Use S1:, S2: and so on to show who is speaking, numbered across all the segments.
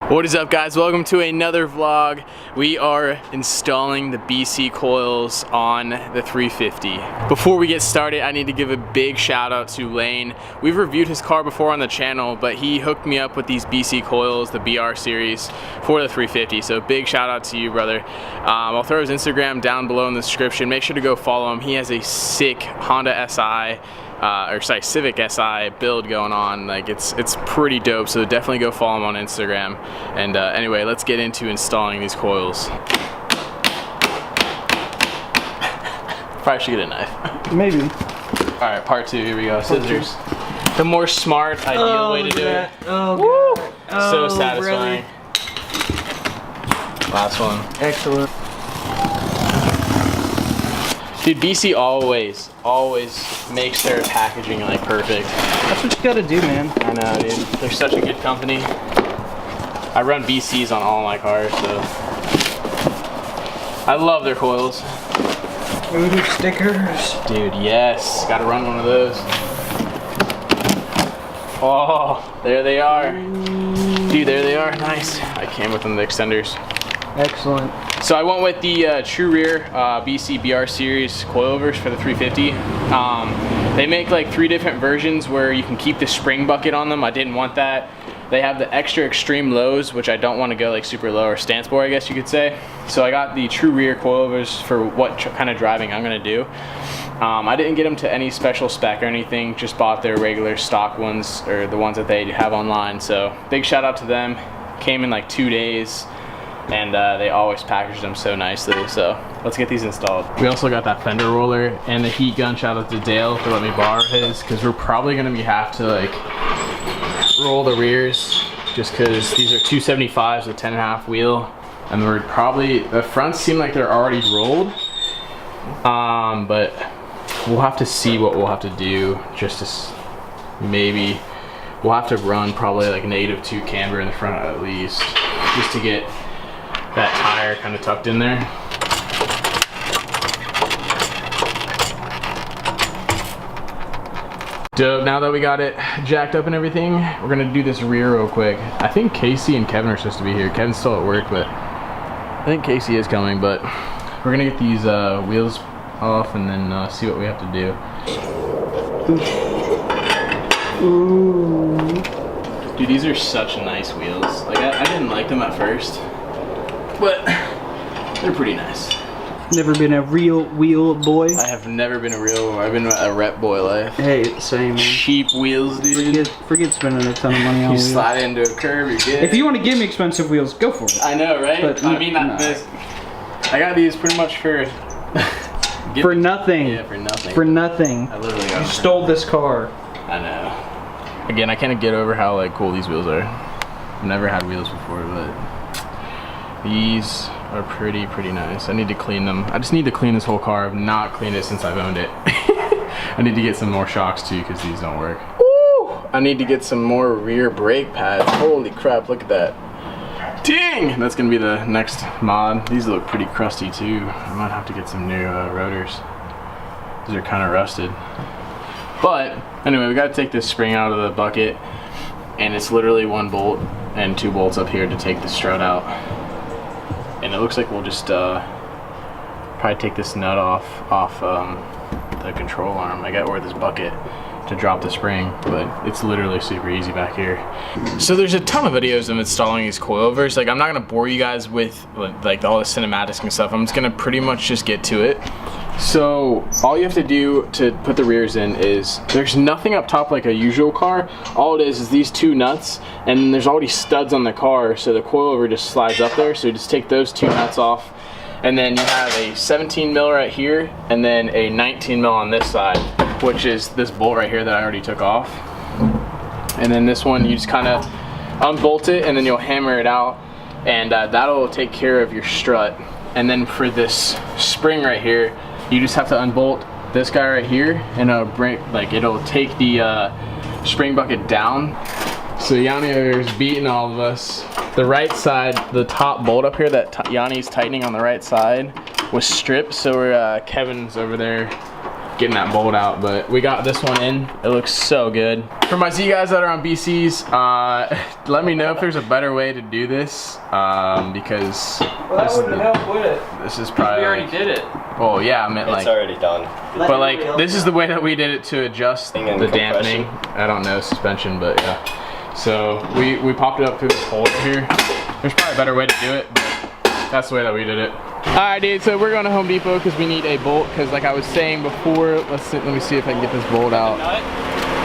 S1: What is up, guys? Welcome to another vlog. We are installing the BC coils on the 350. Before we get started, I need to give a big shout out to Lane. We've reviewed his car before on the channel, but he hooked me up with these BC coils, the BR series, for the 350. So big shout out to you, brother. I'll throw his Instagram down below in the description. Make sure to go follow him. He has a sick Honda SI Civic SI build going on. Like it's pretty dope, so definitely go follow him on Instagram. And anyway, let's get into installing these coils. Probably should get a knife.
S2: Maybe.
S1: Alright, part two, here we go. Scissors. The more smart, ideal way to do it.
S2: Oh,
S1: woo!
S2: God.
S1: So satisfying. Really? Last one.
S2: Excellent.
S1: Dude, BC always makes their packaging like perfect.
S2: That's what you gotta do, man.
S1: I know, dude. They're such a good company. I run BCs on all my cars, so I love their coils.
S2: Ooh, stickers.
S1: Dude, yes. Gotta run one of those. Oh, there they are. Dude, there they are. Nice. I came with them, the extenders.
S2: Excellent.
S1: So I went with the True Rear BC BR series coilovers for the 350. They make like 3 different versions where you can keep the spring bucket on them. I didn't want that. They have the extra extreme lows, which I don't want to go like super low, or stance bore, I guess you could say. So I got the True Rear coilovers for what kind of driving I'm gonna do. I didn't get them to any special spec or anything, just bought their regular stock ones, or the ones that they have online. So big shout out to them. Came in like 2 days. And they always package them so nicely, so let's get these installed. We also got that fender roller and the heat gun. Shout out to Dale for letting me borrow his, because we're probably gonna have to like roll the rears, just because these are 275s with 10.5 wheel, and we're probably, the fronts seem like they're already rolled, but we'll have to see what we'll have to do. Just to maybe we'll have to run probably like -2 camber in the front at least, just to get that tire kind of tucked in there. Dope. Now that we got it jacked up and everything, we're gonna do this rear real quick. I think Casey and Kevin are supposed to be here. Kevin's still at work, but I think Casey is coming. But we're gonna get these wheels off and then see what we have to do.
S2: Ooh.
S1: Dude, these are such nice wheels. Like I didn't like them at first, but they're pretty nice.
S2: Never been a real wheel boy.
S1: I have never been a real, I've been a rep boy life.
S2: Hey, same, man.
S1: Cheap wheels, dude.
S2: Forget spending a ton of money on wheels.
S1: You slide into a curve, you're good.
S2: If you want to give me expensive wheels, go for it.
S1: I know, right?
S2: But
S1: I mean, not this. I got these pretty much for...
S2: for nothing.
S1: Yeah, for nothing.
S2: For nothing.
S1: I literally got
S2: You stole this car.
S1: I know. Again, I can't get over how like cool these wheels are. I've never had wheels before, but these are pretty nice. I need to clean them. I just need to clean this whole car. I've not cleaned it since I've owned it. I need to get some more shocks too, because these don't work. Woo! I need to get some more rear brake pads. Holy crap, look at that. Dang! That's gonna be the next mod. These look pretty crusty too. I might have to get some new rotors. These are kind of rusted. But anyway, we gotta take this spring out of the bucket, and it's literally 1 bolt and 2 bolts up here to take the strut out. And it looks like we'll just probably take this nut off the control arm. I got where this bucket to drop the spring, but it's literally super easy back here. So there's a ton of videos of installing these coilovers. Like I'm not gonna bore you guys with like all the cinematics and stuff. I'm just gonna pretty much just get to it. So all you have to do to put the rears in is, there's nothing up top like a usual car. All it is these 2 nuts, and there's already studs on the car, so the coilover just slides up there. So you just take those 2 nuts off, and then you have a 17 mil right here, and then a 19 mil on this side, which is this bolt right here that I already took off. And then this one, you just kind of unbolt it, and then you'll hammer it out, and that'll take care of your strut. And then for this spring right here, you just have to unbolt this guy right here, and it'll take the spring bucket down. So Yanni over here is beating all of us. The right side, the top bolt up here that Yanni's tightening on the right side was stripped, so Kevin's over there getting that bolt out, but we got this one in. It looks so good. For my Z guys that are on BCs, let me know if there's a better way to do this, because this is probably,
S3: we already did it.
S1: Well, yeah, I meant
S4: It's
S1: like,
S4: already done.
S1: but like, this is the way that we did it to adjust the dampening. I don't know, suspension, but yeah. So we popped it up through this hole here. There's probably a better way to do it, but that's the way that we did it. Alright dude, so we're going to Home Depot because we need a bolt, because like I was saying before, let me see if I can get this bolt out.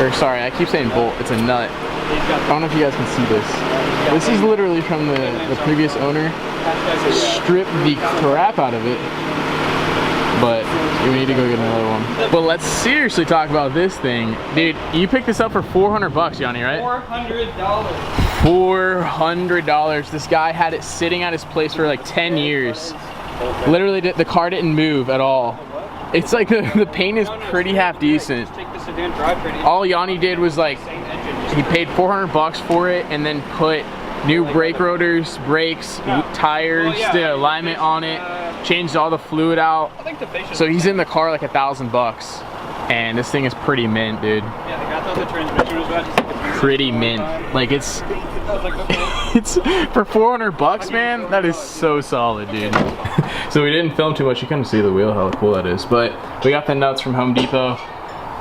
S1: Or sorry, I keep saying bolt, it's a nut. I don't know if you guys can see this. This is literally from the previous owner. Stripped the crap out of it. But we need to go get another one. But let's seriously talk about this thing. Dude, you picked this up for 400 bucks, Johnny, right?
S3: $400.
S1: $400. This guy had it sitting at his place for like 10 years. Literally, the car didn't move at all. It's like the paint is pretty half decent. All Yanni did was like, he paid 400 bucks for it and then put new brake rotors, brakes, tires, the alignment on it, changed all the fluid out. So he's in the car like $1,000 and this thing is pretty mint, dude.
S3: Yeah, the guy thought the transmission was bad.
S1: Pretty mint. Like it's for 400 bucks, man. That is so solid, dude. So we didn't film too much. You can see the wheel, how cool that is. But we got the nuts from Home Depot,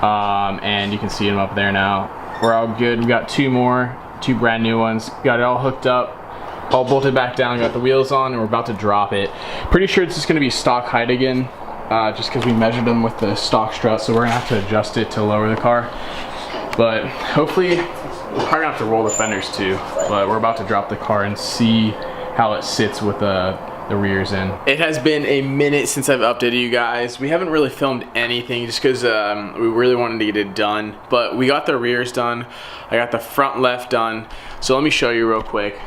S1: and you can see them up there now. We're all good. We got two brand new ones. Got it all hooked up, all bolted back down. Got the wheels on, and we're about to drop it. Pretty sure it's just gonna be stock height again, just because we measured them with the stock strut. So we're gonna have to adjust it to lower the car. But hopefully, we're probably gonna have to roll the fenders too. But we're about to drop the car and see how it sits with the rears in. It has been a minute since I've updated you guys. We haven't really filmed anything just because we really wanted to get it done. But we got the rears done. I got the front left done. So let me show you real quick.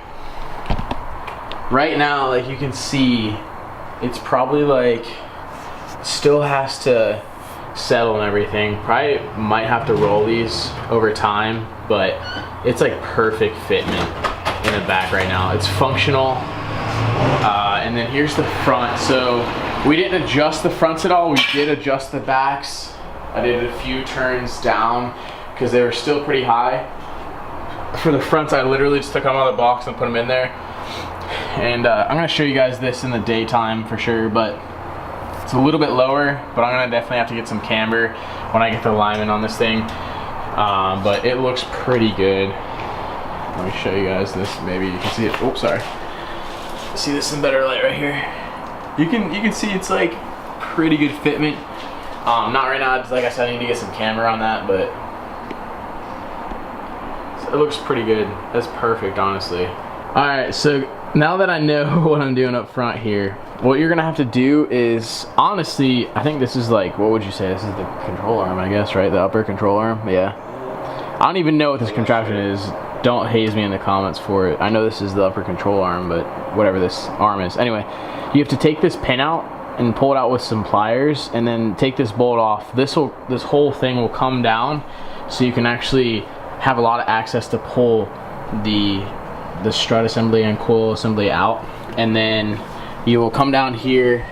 S1: Right now, like you can see, it's probably like, still has to settle and everything. Probably might have to roll these over time, but it's like perfect fitment in the back right now. It's functional. And then here's the front. So we didn't adjust the fronts at all. We did adjust the backs. I did a few turns down because they were still pretty high. For the fronts, I literally just took them out of the box and put them in there. And I'm gonna show you guys this in the daytime for sure, but it's a little bit lower, but I'm gonna definitely have to get some camber when I get the alignment on this thing. But it looks pretty good. Let me show you guys this. Maybe you can see it. Oh, sorry. See this in better light right here. You can see it's like pretty good fitment. Not right now, like I said, I need to get some camera on that, but it looks pretty good. That's perfect, honestly. All right, so now that I know what I'm doing up front here, what you're gonna have to do is, honestly, I think this is like, what would you say? This is the control arm, I guess, right? The upper control arm, yeah. I don't even know what this contraption is. Don't haze me in the comments for it. I know this is the upper control arm, but whatever this arm is. Anyway, you have to take this pin out and pull it out with some pliers, and then take this bolt off. This whole thing will come down, so you can actually have a lot of access to pull the strut assembly and coil assembly out. And then you will come down here,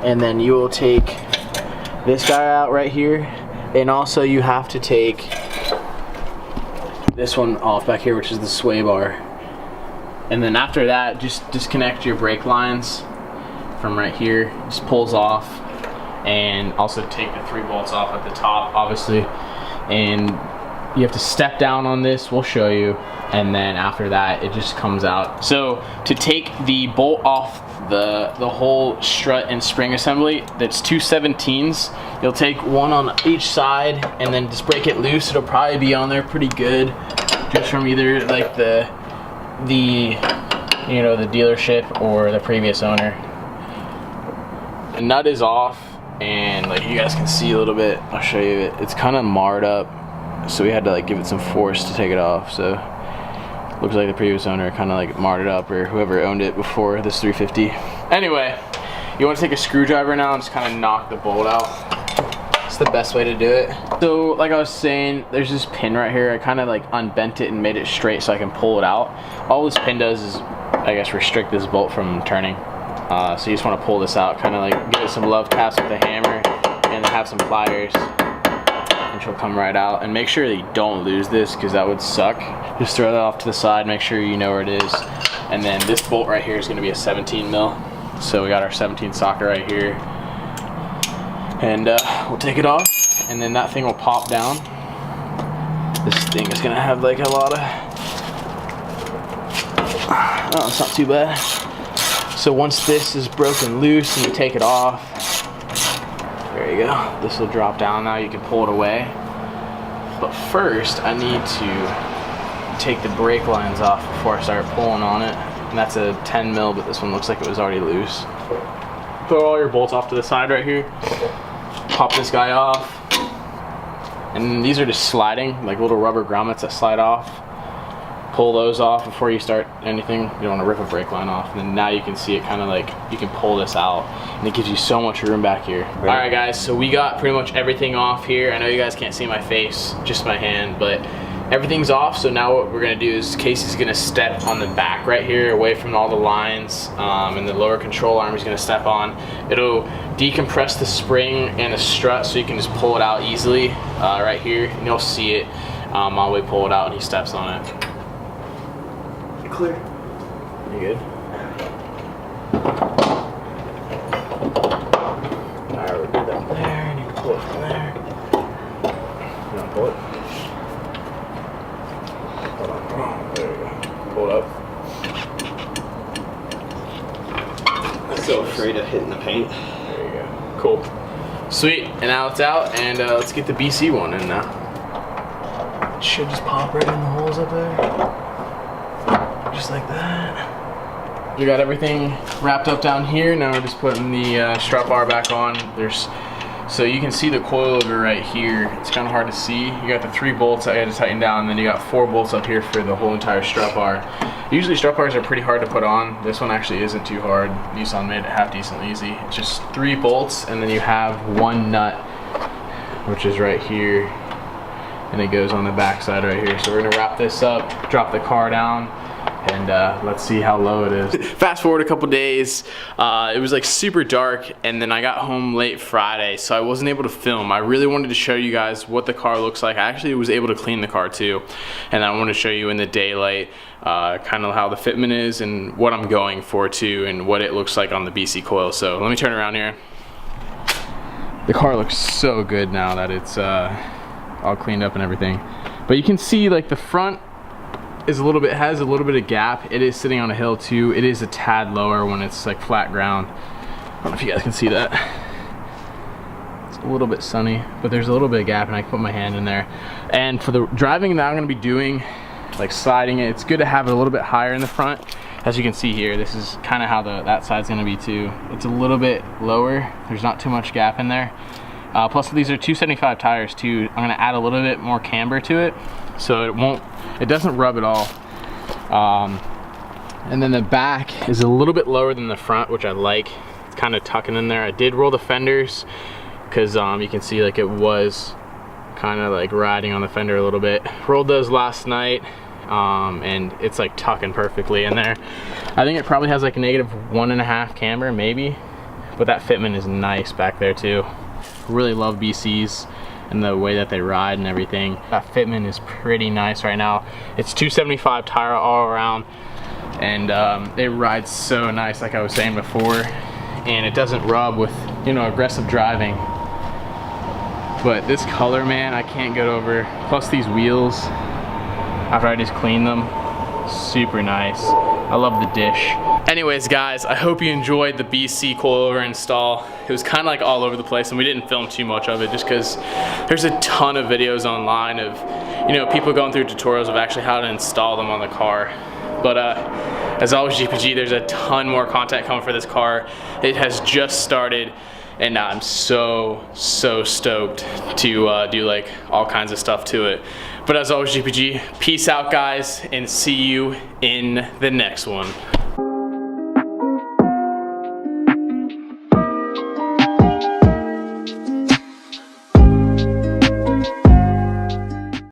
S1: and then you will take this guy out right here, and also you have to take this one off back here, which is the sway bar. And then after that, just disconnect your brake lines from right here. Just pulls off, and also take the 3 bolts off at the top, obviously. And you have to step down on this, we'll show you, and then after that it just comes out. So to take the bolt off the whole strut and spring assembly, that's 2 17s. You'll take one on each side and then just break it loose. It'll probably be on there pretty good, just from either like the you know, the dealership or the previous owner. The nut is off, and like you guys can see a little bit, I'll show you it. It's kind of marred up, so we had to like give it some force to take it off. So looks like the previous owner kind of like marred it up, or whoever owned it before this 350. Anyway, you want to take a screwdriver now and just kind of knock the bolt out. It's the best way to do it. So like I was saying, there's this pin right here. I kind of like unbent it and made it straight so I can pull it out. All this pin does is, I guess, restrict this bolt from turning. So you just want to pull this out, kind of like give it some love taps with the hammer, and have some pliers, and she'll come right out. And make sure that you don't lose this, because that would suck. Just throw that off to the side, make sure you know where it is. And then this bolt right here is going to be a 17 mil. So we got our 17 socket right here. And we'll take it off, and then that thing will pop down. This thing is going to have like a lot of, oh, it's not too bad. So once this is broken loose and you take it off, there you go. This will drop down now, you can pull it away. But first, I need to take the brake lines off before I start pulling on it. And that's a 10 mil, but this one looks like it was already loose. Throw all your bolts off to the side right here. Pop this guy off. And these are just sliding, like little rubber grommets that slide off. Pull those off before you start anything. You don't want to rip a brake line off. And then now you can see it kind of like, you can pull this out. And it gives you so much room back here. Right. All right guys, so we got pretty much everything off here. I know you guys can't see my face, just my hand, but everything's off. So now what we're gonna do is Casey's gonna step on the back right here, away from all the lines, and the lower control arm he's gonna step on. It'll decompress the spring and the strut so you can just pull it out easily right here, and you'll see it while we pull it out and he steps on it. Clear. You good? Alright, we'll do that there, and you can pull it from there. You wanna pull it? Hold on, there we go. Pull it up.
S3: I'm so afraid of hitting the paint.
S1: There you go. Cool. Sweet, and now it's out, and let's get the BC one in now. It should just pop right in the holes up there. Just like that. We got everything wrapped up down here. Now we're just putting the strut bar back on. So you can see the coilover right here. It's kind of hard to see. You got the 3 bolts that I had to tighten down, and then you got 4 bolts up here for the whole entire strut bar. Usually strut bars are pretty hard to put on. This one actually isn't too hard. Nissan made it half decently easy. It's just 3 bolts, and then you have 1 nut, which is right here, and it goes on the back side right here. So we're gonna wrap this up, drop the car down, and let's see how low it is. Fast forward a couple days, it was like super dark, and then I got home late Friday, so I wasn't able to film. I really wanted to show you guys what the car looks like. I actually was able to clean the car too, and I want to show you in the daylight kind of how the fitment is and what I'm going for too, and what it looks like on the BC coil. So let me turn around here. The car looks so good now that it's all cleaned up and everything, but you can see like the front is has a little bit of gap. It is sitting on a hill too. It is a tad lower when it's like flat ground. I don't know if you guys can see that. It's a little bit sunny, but there's a little bit of gap, and I can put my hand in there. And for the driving that I'm gonna be doing, like sliding it, it's good to have it a little bit higher in the front. As you can see here, this is kind of how that side's gonna be too. It's a little bit lower. There's not too much gap in there. Plus these are 275 tires too. I'm gonna add a little bit more camber to it, so it doesn't rub at all. And then the back is a little bit lower than the front, which I like. It's kind of tucking in there. I did roll the fenders because you can see like it was kind of like riding on the fender a little bit. Rolled those last night, and it's like tucking perfectly in there. I think it probably has like a -1.5 camber maybe, but that fitment is nice back there too. Really love BCs and the way that they ride and everything. That fitment is pretty nice right now. It's 275 tire all around, and it rides so nice, like I was saying before, and it doesn't rub with, you know, aggressive driving. But this color, man, I can't get over. Plus these wheels, after I just cleaned them, super nice. I love the dish. Anyways guys, I hope you enjoyed the BC coilover install. It was kind of like all over the place, and we didn't film too much of it just because there's a ton of videos online of, you know, people going through tutorials of actually how to install them on the car. But as always, GPG, there's a ton more content coming for this car. It has just started, and I'm so stoked to do like all kinds of stuff to it. But as always, GPG, peace out guys, and see you in the next one.